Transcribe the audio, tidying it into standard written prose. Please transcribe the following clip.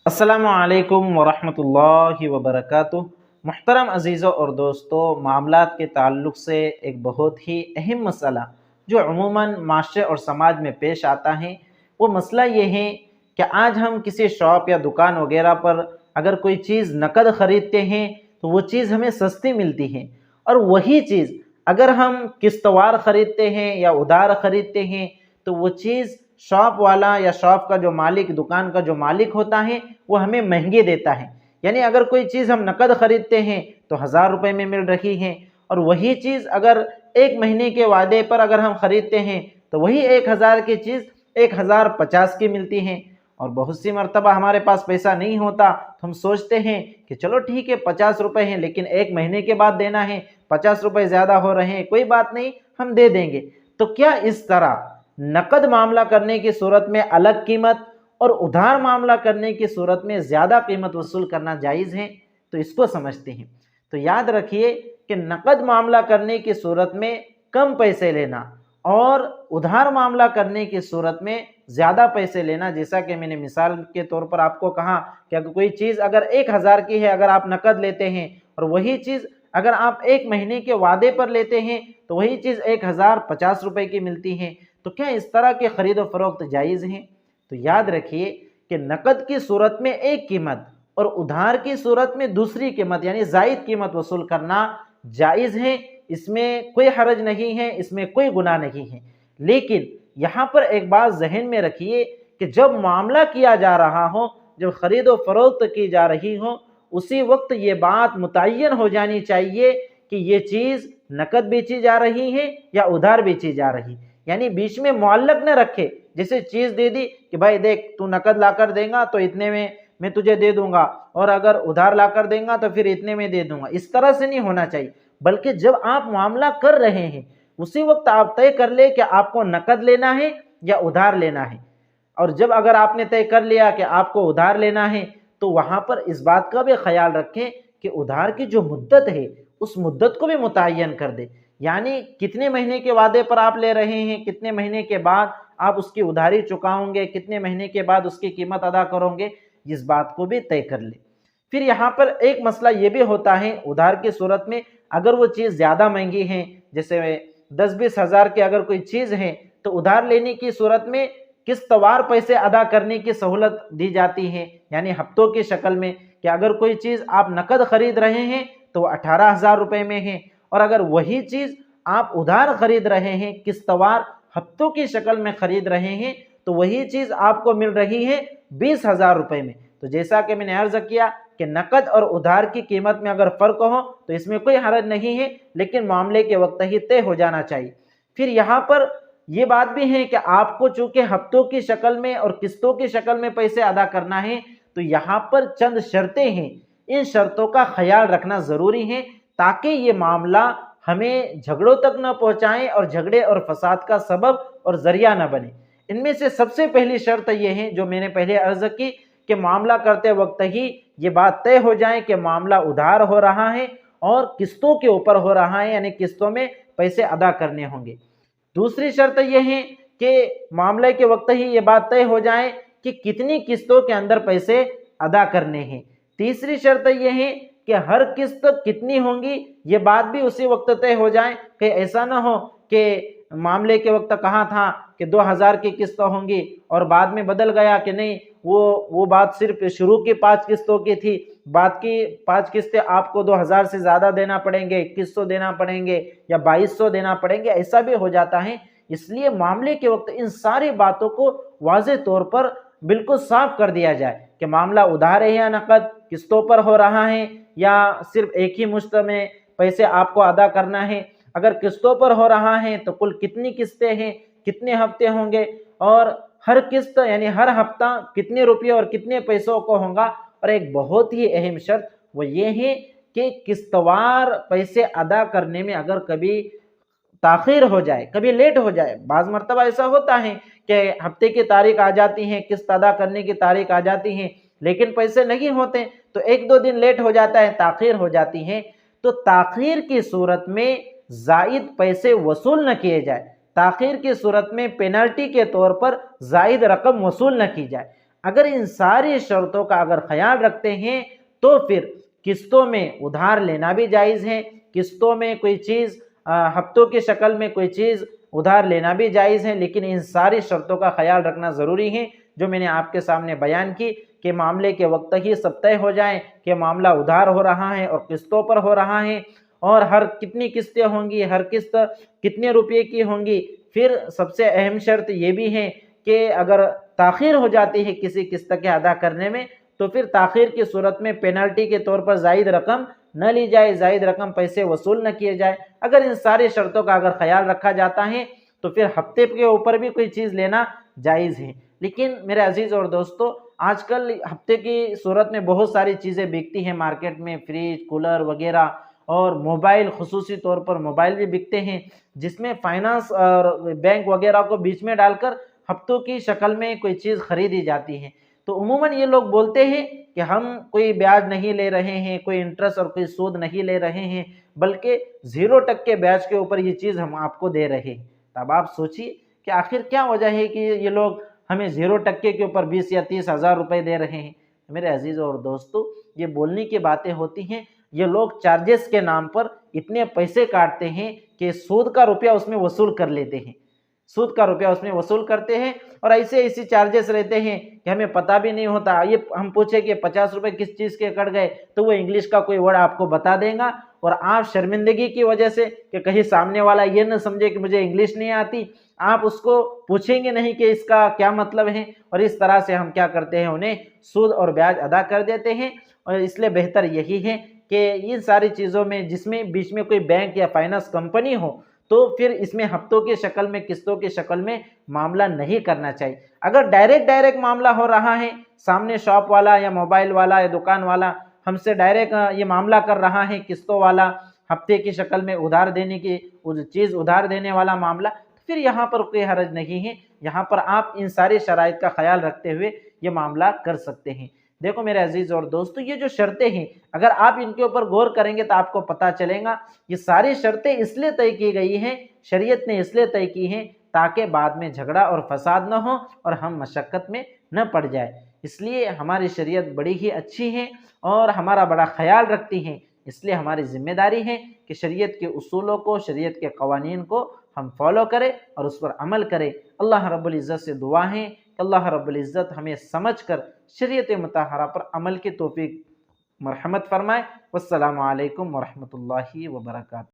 السلام علیکم ورحمۃ اللہ وبرکاتہ۔ محترم عزیزوں اور دوستوں، معاملات کے تعلق سے ایک بہت ہی اہم مسئلہ جو عموماً معاشرے اور سماج میں پیش آتا ہے، وہ مسئلہ یہ ہے کہ آج ہم کسی شاپ یا دکان وغیرہ پر اگر کوئی چیز نقد خریدتے ہیں تو وہ چیز ہمیں سستی ملتی ہے، اور وہی چیز اگر ہم قسط وار خریدتے ہیں یا ادھار خریدتے ہیں تو وہ چیز شاپ والا یا شاپ کا جو مالک، دکان کا جو مالک ہوتا ہے، وہ ہمیں مہنگی دیتا ہے۔ یعنی اگر کوئی چیز ہم نقد خریدتے ہیں تو 1000 روپے میں مل رہی ہے، اور وہی چیز اگر ایک مہینے کے وعدے پر اگر ہم خریدتے ہیں تو وہی 1000 کی چیز 1050 کی ملتی ہے۔ اور بہت سی مرتبہ ہمارے پاس پیسہ نہیں ہوتا تو ہم سوچتے ہیں کہ چلو ٹھیک ہے 50 روپے ہیں، لیکن ایک مہینے کے بعد دینا ہے، 50 روپے زیادہ ہو رہے ہیں، کوئی بات نہیں، ہم دے دیں گے۔ تو کیا اس طرح نقد معاملہ کرنے کی صورت میں الگ قیمت اور ادھار معاملہ کرنے کی صورت میں زیادہ قیمت وصول کرنا جائز ہے؟ تو اس کو سمجھتے ہیں۔ تو یاد رکھیے کہ نقد معاملہ کرنے کی صورت میں کم پیسے لینا اور ادھار معاملہ کرنے کی صورت میں زیادہ پیسے لینا، جیسا کہ میں نے مثال کے طور پر آپ کو کہا کہ اگر کوئی چیز اگر 1000 کی ہے، اگر آپ نقد لیتے ہیں، اور وہی چیز اگر آپ ایک مہینے کے وعدے پر لیتے ہیں تو وہی چیز 1050 روپے کی ملتی ہے، تو کیا اس طرح کے خرید و فروخت جائز ہیں؟ تو یاد رکھیے کہ نقد کی صورت میں ایک قیمت اور ادھار کی صورت میں دوسری قیمت یعنی زائد قیمت وصول کرنا جائز ہے، اس میں کوئی حرج نہیں ہے، اس میں کوئی گناہ نہیں ہے۔ لیکن یہاں پر ایک بات ذہن میں رکھیے کہ جب معاملہ کیا جا رہا ہو، جب خرید و فروخت کی جا رہی ہو، اسی وقت یہ بات متعین ہو جانی چاہیے کہ یہ چیز نقد بیچی جا رہی ہے یا ادھار بیچی جا رہی ہے، یعنی بیچ میں معلق نہ رکھے، جیسے چیز دے دی کہ بھائی دیکھ تو نقد لا کر دیں گا تو اتنے میں تجھے دے دوں گا، اور اگر ادھار لا کر دیں گا تو پھر اتنے میں دے دوں گا۔ اس طرح سے نہیں ہونا چاہیے، بلکہ جب آپ معاملہ کر رہے ہیں اسی وقت آپ طے کر لیں کہ آپ کو نقد لینا ہے یا ادھار لینا ہے، اور جب اگر آپ نے طے کر لیا کہ آپ کو ادھار لینا ہے تو وہاں پر اس بات کا بھی خیال رکھیں کہ ادھار کی جو مدت ہے اس مدت کو بھی متعین کر دیں، یعنی کتنے مہینے کے وعدے پر آپ لے رہے ہیں، کتنے مہینے کے بعد آپ اس کی ادھاری چکاؤں گے، کتنے مہینے کے بعد اس کی قیمت ادا کرو گے، اس بات کو بھی طے کر لیں۔ پھر یہاں پر ایک مسئلہ یہ بھی ہوتا ہے ادھار کی صورت میں، اگر وہ چیز زیادہ مہنگی ہے، جیسے 10-20 ہزار کی اگر کوئی چیز ہے تو ادھار لینے کی صورت میں قسط وار پیسے ادا کرنے کی سہولت دی جاتی ہے، یعنی ہفتوں کی شکل میں، کہ اگر کوئی چیز آپ نقد خرید رہے ہیں تو وہ 18,000 روپے میں ہے، اور اگر وہی چیز آپ ادھار خرید رہے ہیں، قسط وار ہفتوں کی شکل میں خرید رہے ہیں، تو وہی چیز آپ کو مل رہی ہے 20,000 روپے میں۔ تو جیسا کہ میں نے عرض کیا کہ نقد اور ادھار کی قیمت میں اگر فرق ہو تو اس میں کوئی حرج نہیں ہے، لیکن معاملے کے وقت ہی طے ہو جانا چاہیے۔ پھر یہاں پر یہ بات بھی ہے کہ آپ کو چونکہ ہفتوں کی شکل میں اور قسطوں کی شکل میں پیسے ادا کرنا ہے، تو یہاں پر چند شرطیں ہیں، ان شرطوں کا خیال رکھنا ضروری ہے تاکہ یہ معاملہ ہمیں جھگڑوں تک نہ پہنچائیں اور جھگڑے اور فساد کا سبب اور ذریعہ نہ بنے۔ ان میں سے سب سے پہلی شرط یہ ہے جو میں نے پہلے عرض کی کہ معاملہ کرتے وقت ہی یہ بات طے ہو جائے کہ معاملہ ادھار ہو رہا ہے اور قسطوں کے اوپر ہو رہا ہے، یعنی قسطوں میں پیسے ادا کرنے ہوں گے۔ دوسری شرط یہ ہے کہ معاملے کے وقت ہی یہ بات طے ہو جائے کہ کتنی قسطوں کے اندر پیسے ادا کرنے ہیں۔ تیسری شرط یہ ہے کہ ہر قسط کتنی ہوں گی، یہ بات بھی اسی وقت طے ہو جائے، کہ ایسا نہ ہو کہ معاملے کے وقت کہا تھا کہ 2000 کی قسط ہوں گی اور بعد میں بدل گیا کہ نہیں، وہ بات صرف شروع کی 5 قسطوں کی تھی، بعد کی 5 قسطیں آپ کو 2000 سے زیادہ دینا پڑیں گے، 2100 دینا پڑیں گے یا 2200 دینا پڑیں گے، ایسا بھی ہو جاتا ہے۔ اس لیے معاملے کے وقت ان ساری باتوں کو واضح طور پر بالکل صاف کر دیا جائے کہ معاملہ ادھار ہے یا نقد، قسطوں پر ہو رہا ہے یا صرف ایک ہی مشت میں پیسے آپ کو ادا کرنا ہے۔ اگر قسطوں پر ہو رہا ہے تو کل کتنی قسطیں ہیں، کتنے ہفتے ہوں گے، اور ہر قسط یعنی ہر ہفتہ کتنے روپے اور کتنے پیسوں کو ہوگا۔ اور ایک بہت ہی اہم شرط وہ یہ ہے کہ قسط وار پیسے ادا کرنے میں اگر کبھی تاخیر ہو جائے، کبھی لیٹ ہو جائے، بعض مرتبہ ایسا ہوتا ہے کہ ہفتے کی تاریخ آ جاتی ہے، قسط ادا کرنے کی تاریخ آ جاتی ہے لیکن پیسے نہیں ہوتے، تو 1-2 دن لیٹ ہو جاتا ہے، تاخیر ہو جاتی ہے، تو تاخیر کی صورت میں زائد پیسے وصول نہ کیے جائے، تاخیر کی صورت میں پینلٹی کے طور پر زائد رقم وصول نہ کی جائے۔ اگر ان ساری شرطوں کا اگر خیال رکھتے ہیں تو پھر قسطوں میں ادھار لینا بھی جائز ہے، قسطوں میں کوئی چیز ہفتوں کی شکل میں کوئی چیز ادھار لینا بھی جائز ہے، لیکن ان ساری شرطوں کا خیال رکھنا ضروری ہے جو میں نے آپ کے سامنے بیان کی، کہ معاملے کے وقت ہی سب طے ہو جائیں کہ معاملہ ادھار ہو رہا ہے اور قسطوں پر ہو رہا ہے، اور ہر کتنی قسطیں ہوں گی، ہر قسط کتنے روپے کی ہوں گی۔ پھر سب سے اہم شرط یہ بھی ہے کہ اگر تاخیر ہو جاتی ہے کسی قسط کے ادا کرنے میں تو پھر تاخیر کی صورت میں پینلٹی کے طور پر زائد رقم نہ لی جائے، زائد رقم پیسے وصول نہ کیے جائے۔ اگر ان ساری شرطوں کا اگر خیال رکھا جاتا ہے تو پھر ہفتے کے اوپر بھی کوئی چیز لینا جائز ہے۔ لیکن میرے عزیز اور دوستو، آج کل ہفتے کی صورت میں بہت ساری چیزیں بکتی ہیں مارکیٹ میں، فریج، کولر وغیرہ، اور موبائل، خصوصی طور پر موبائل بھی بکتے ہیں جس میں فائنانس اور بینک وغیرہ کو بیچ میں ڈال کر ہفتوں کی شکل میں کوئی چیز خریدی جاتی ہے۔ تو عموماً یہ لوگ بولتے ہیں کہ ہم کوئی بیاج نہیں لے رہے ہیں، کوئی انٹرسٹ اور کوئی سود نہیں لے رہے ہیں، بلکہ 0% بیاج کے اوپر یہ چیز ہم آپ کو دے رہے ہیں۔ تب آپ سوچیے کہ آخر کیا وجہ ہے کہ یہ لوگ ہمیں 0% کے اوپر 20 یا 30 ہزار روپے دے رہے ہیں۔ میرے عزیزوں اور دوستو، یہ بولنے کی باتیں ہوتی ہیں، یہ لوگ چارجز کے نام پر اتنے پیسے کاٹتے ہیں کہ سود کا روپیہ اس میں وصول کر لیتے ہیں، سود کا روپیہ اس میں وصول کرتے ہیں، اور ایسے چارجز رہتے ہیں کہ ہمیں پتہ بھی نہیں ہوتا۔ یہ ہم پوچھیں کہ 50 روپے کس چیز کے کٹ گئے تو وہ انگلش کا کوئی ورڈ آپ کو بتا دیں گا، اور آپ شرمندگی کی وجہ سے کہ کہیں سامنے والا یہ نہ سمجھے کہ مجھے انگلش نہیں آتی، آپ اس کو پوچھیں گے نہیں کہ اس کا کیا مطلب ہے، اور اس طرح سے ہم کیا کرتے ہیں، انہیں سود اور بیاج ادا کر دیتے ہیں۔ اور اس لیے بہتر یہی ہے کہ ان ساری چیزوں میں جس میں بیچ میں کوئی بینک یا فائنانس کمپنی ہو تو پھر اس میں ہفتوں کی شکل میں، قسطوں کی شکل میں معاملہ نہیں کرنا چاہیے۔ اگر ڈائریکٹ معاملہ ہو رہا ہے، سامنے شاپ والا یا موبائل والا یا دکان والا ہم سے ڈائریکٹ یہ معاملہ کر رہا ہے، قسطوں والا، ہفتے کی شکل میں ادھار دینے کی چیز ادھار دینے والا معاملہ، پھر یہاں پر کوئی حرج نہیں ہے، یہاں پر آپ ان ساری شرائط کا خیال رکھتے ہوئے یہ معاملہ کر سکتے ہیں۔ دیکھو میرے عزیز اور دوستو، یہ جو شرطیں ہیں اگر آپ ان کے اوپر غور کریں گے تو آپ کو پتہ چلے گا یہ ساری شرطیں اس لیے طے کی گئی ہیں، شریعت نے اس لیے طے کی ہیں تاکہ بعد میں جھگڑا اور فساد نہ ہو اور ہم مشقت میں نہ پڑ جائے۔ اس لیے ہماری شریعت بڑی ہی اچھی ہے اور ہمارا بڑا خیال رکھتی ہیں، اس لیے ہماری ذمہ داری ہے کہ شریعت کے اصولوں کو، شریعت کے قوانین کو ہم فالو کریں اور اس پر عمل کریں۔ اللہ رب العزت سے دعا ہے کہ اللہ رب العزت ہمیں سمجھ کر شریعت مطہرہ پر عمل کی توفیق مرحمت فرمائے۔ والسلام علیکم ورحمۃ اللہ وبرکاتہ۔